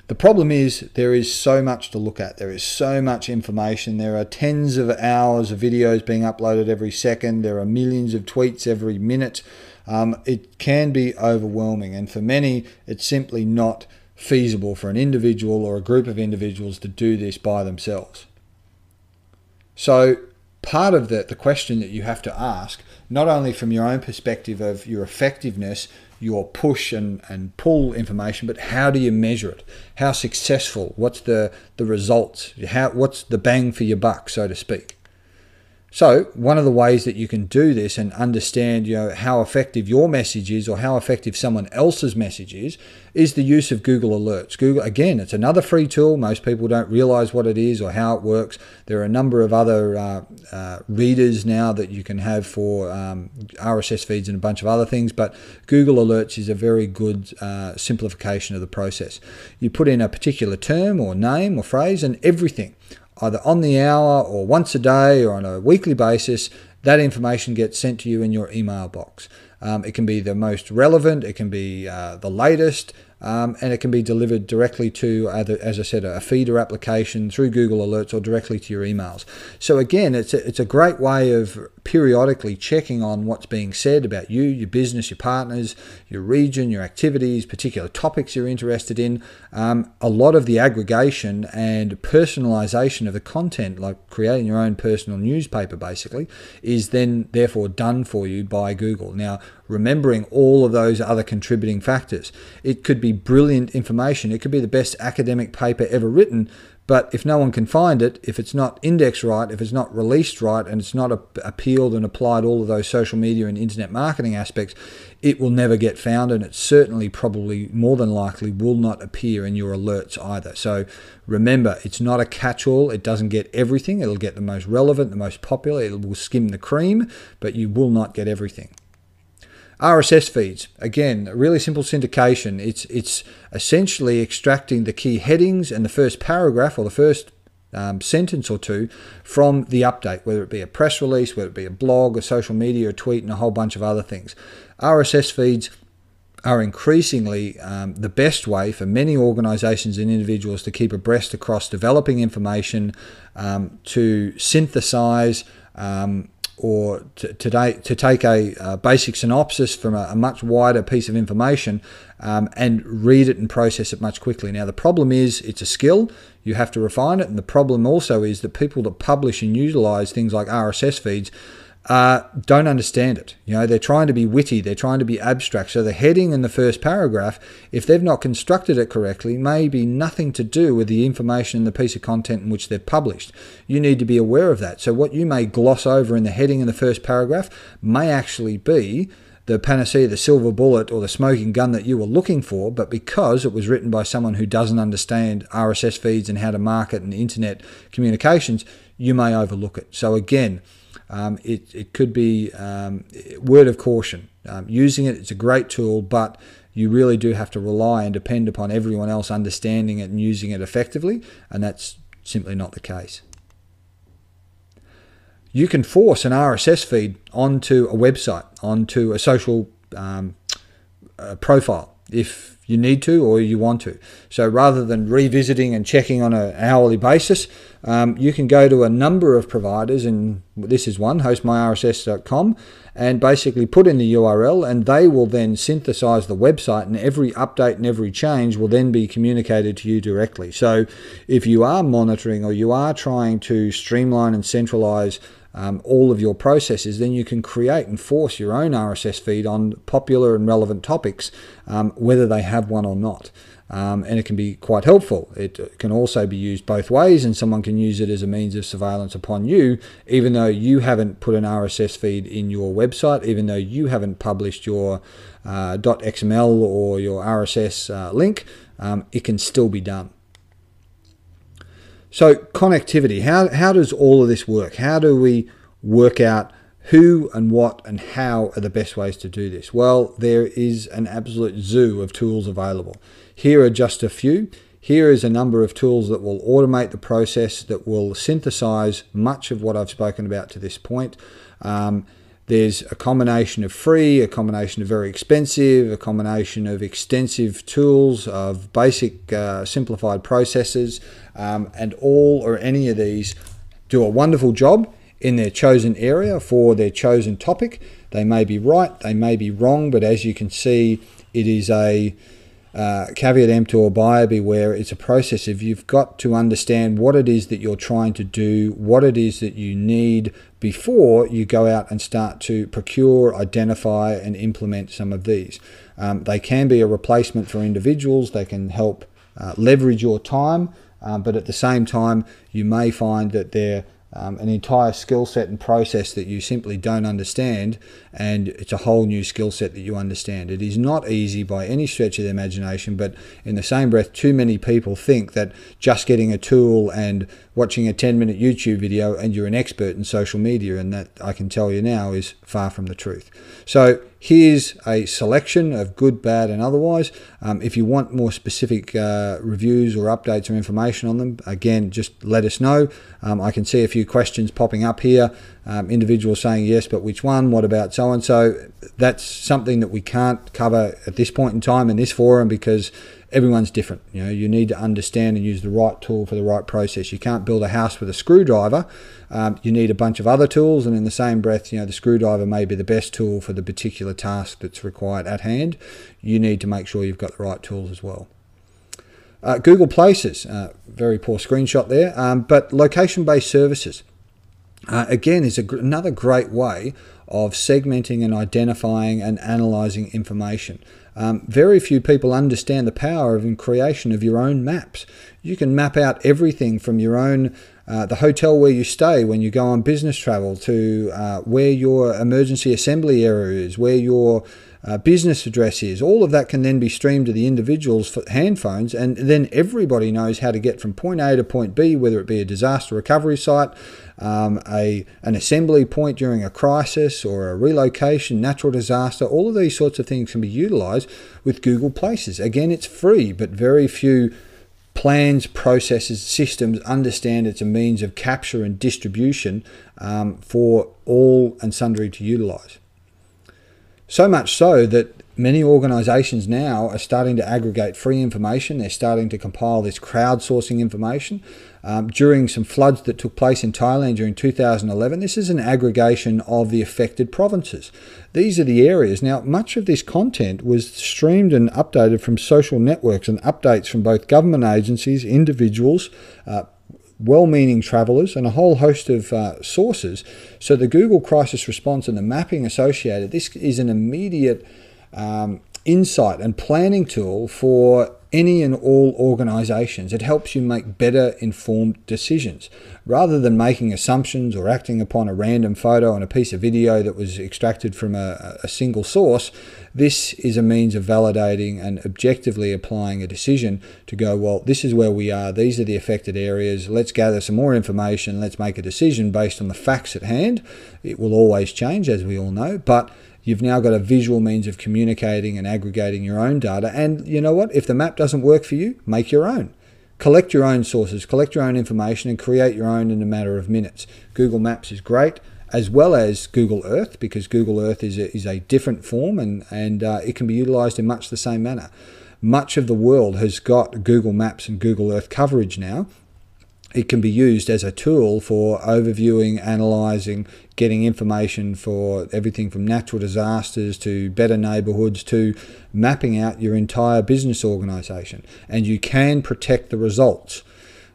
The problem is there is so much to look at. There is so much information. There are tens of hours of videos being uploaded every second. There are millions of tweets every minute. It can be overwhelming, and for many, it's simply not feasible for an individual or a group of individuals to do this by themselves. So part of the question that you have to ask, not only from your own perspective of your effectiveness, your push and pull information, but how do you measure it? How successful? What's the results? What's the bang for your buck, so to speak? So one of the ways that you can do this and understand, how effective your message is or how effective someone else's message is the use of Google Alerts. Google, again, it's another free tool. Most people don't realize what it is or how it works. There are a number of other readers now that you can have for RSS feeds and a bunch of other things, but Google Alerts is a very good simplification of the process. You put in a particular term or name or phrase, and everything, either on the hour or once a day or on a weekly basis, that information gets sent to you in your email box. It can be the most relevant, it can be the latest, and it can be delivered directly to, either, as I said, a feeder application through Google Alerts or directly to your emails. So again, it's a great way of periodically checking on what's being said about you, your business, your partners, your region, your activities, particular topics you're interested in. A lot of the aggregation and personalization of the content, like creating your own personal newspaper basically, is then therefore done for you by Google. Now, remembering all of those other contributing factors, it could be brilliant information. It could be the best academic paper ever written, but if no one can find it, if it's not indexed right, if it's not released right, and it's not appealed and applied all of those social media and internet marketing aspects, it will never get found, and it certainly, probably more than likely, will not appear in your alerts either. So remember, it's not a catch-all. It doesn't get everything. It'll get the most relevant, the most popular. It will skim the cream, but you will not get everything. RSS feeds, again, a really simple syndication. It's essentially extracting the key headings and the first paragraph or the first sentence or two from the update, whether it be a press release, whether it be a blog, a social media, a tweet, and a whole bunch of other things. RSS feeds are increasingly the best way for many organizations and individuals to keep abreast across developing information, to synthesize, or to take a basic synopsis from a much wider piece of information and read it and process it much quickly. Now, the problem is it's a skill. You have to refine it. And the problem also is that people that publish and utilize things like RSS feeds don't understand it. They're trying to be witty, they're trying to be abstract. So the heading in the first paragraph, if they've not constructed it correctly, may be nothing to do with the information in the piece of content in which they've published. You need to be aware of that. So what you may gloss over in the heading in the first paragraph may actually be the panacea, the silver bullet, or the smoking gun that you were looking for, but because it was written by someone who doesn't understand RSS feeds and how to market and internet communications, you may overlook it. So again, it could be word of caution. Using it's a great tool, but you really do have to rely and depend upon everyone else understanding it and using it effectively, and that's simply not the case. You can force an RSS feed onto a website, onto a social profile, if you need to or you want to. So rather than revisiting and checking on an hourly basis, you can go to a number of providers, and this is one, hostmyrss.com, and basically put in the URL, and they will then synthesize the website, and every update and every change will then be communicated to you directly. So if you are monitoring or you are trying to streamline and centralize all of your processes, then you can create and force your own RSS feed on popular and relevant topics, whether they have one or not. And it can be quite helpful. It can also be used both ways, and someone can use it as a means of surveillance upon you, even though you haven't put an RSS feed in your website, even though you haven't published your .xml or your RSS link, it can still be done. So connectivity, how does all of this work? How do we work out who and what and how are the best ways to do this? Well, there is an absolute zoo of tools available. Here are just a few. Here is a number of tools that will automate the process, that will synthesize much of what I've spoken about to this point. There's a combination of free, a combination of very expensive, a combination of extensive tools, of basic simplified processes, and all or any of these do a wonderful job in their chosen area for their chosen topic. They may be right, they may be wrong, but as you can see, it is a caveat emptor or buyer beware. It's a process of you've got to understand what it is that you're trying to do, what it is that you need before you go out and start to procure, identify and implement some of these. They can be a replacement for individuals. They can help leverage your time, but at the same time you may find that they're an entire skill set and process that you simply don't understand, and it's a whole new skill set that you understand. It is not easy by any stretch of the imagination, but in the same breath, too many people think that just getting a tool and watching a 10-minute YouTube video and you're an expert in social media, and that, I can tell you now, is far from the truth. So here's a selection of good, bad and otherwise. If you want more specific reviews or updates or information on them, again, just let us know. I can see a few questions popping up here. Individuals saying, yes, but which one? What about so-and-so? That's something that we can't cover at this point in time in this forum, because everyone's different. You know, you need to understand and use the right tool for the right process. You can't build a house with a screwdriver. You need a bunch of other tools, and in the same breath, you know, the screwdriver may be the best tool for the particular task that's required at hand. You need to make sure you've got the right tools as well. Google Places, very poor screenshot there, but location-based services, again, is another great way of segmenting and identifying and analyzing information. Very few people understand the power of creation of your own maps. You can map out everything from your own, the hotel where you stay when you go on business travel, to where your emergency assembly area is, where your business address is. All of that can then be streamed to the individual's hand phones, and then everybody knows how to get from point A to point B, whether it be a disaster recovery site, an assembly point during a crisis, or a relocation, natural disaster. All of these sorts of things can be utilized with Google Places. Again, it's free, but very few plans, processes, systems understand it's a means of capture and distribution for all and sundry to utilize. So much so that many organizations now are starting to aggregate free information. They're starting to compile this crowdsourcing information. During some floods that took place in Thailand during 2011, this is an aggregation of the affected provinces. These are the areas. Now, much of this content was streamed and updated from social networks and updates from both government agencies, individuals, well-meaning travelers, and a whole host of sources. So the Google Crisis Response and the mapping associated, this is an immediate insight and planning tool for any and all organizations. It helps you make better informed decisions. Rather than making assumptions or acting upon a random photo and a piece of video that was extracted from a single source, this is a means of validating and objectively applying a decision to go, well, this is where we are, these are the affected areas, let's gather some more information, let's make a decision based on the facts at hand. It will always change, as we all know, but you've now got a visual means of communicating and aggregating your own data. And you know what? If the map doesn't work for you, make your own. Collect your own sources, collect your own information, and create your own in a matter of minutes. Google Maps is great, as well as Google Earth, because Google Earth is a different form, and it can be utilized in much the same manner. Much of the world has got Google Maps and Google Earth coverage now. It can be used as a tool for overviewing, analysing, getting information for everything from natural disasters to better neighbourhoods to mapping out your entire business organisation. And you can protect the results.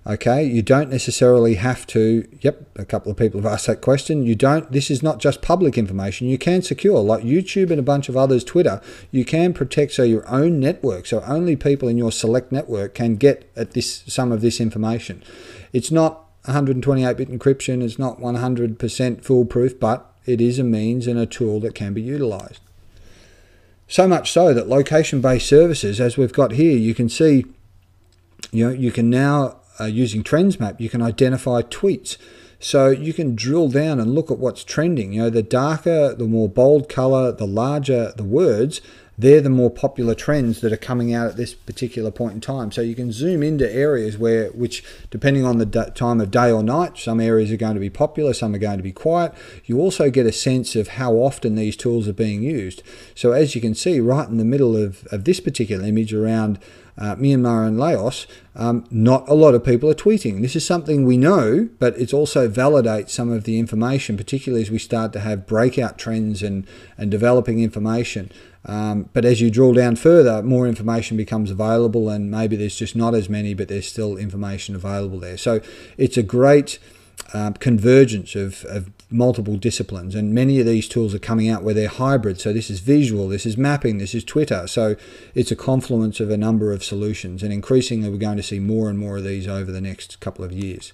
Okay, you don't necessarily have to, yep, a couple of people have asked that question. This is not just public information. You can secure, like YouTube and a bunch of others, Twitter, you can protect so your own network, so only people in your select network can get at some of this information. It's not 128-bit encryption, it's not 100% foolproof, but it is a means and a tool that can be utilized. So much so that location-based services, as we've got here, you can see, you can now, using Trends Map, you can identify tweets. So you can drill down and look at what's trending. The darker, the more bold color, the larger the words, they're the more popular trends that are coming out at this particular point in time. So you can zoom into areas which depending on the time of day or night, some areas are going to be popular, some are going to be quiet. You also get a sense of how often these tools are being used. So as you can see right in the middle of this particular image around Myanmar and Laos, not a lot of people are tweeting. This is something we know, but it also validates some of the information, particularly as we start to have breakout trends and developing information. But as you drill down further, more information becomes available, and maybe there's just not as many, but there's still information available there. So it's a great convergence of multiple disciplines, and many of these tools are coming out where they're hybrid. So this is visual, this is mapping, this is Twitter. So it's a confluence of a number of solutions, and increasingly we're going to see more and more of these over the next couple of years.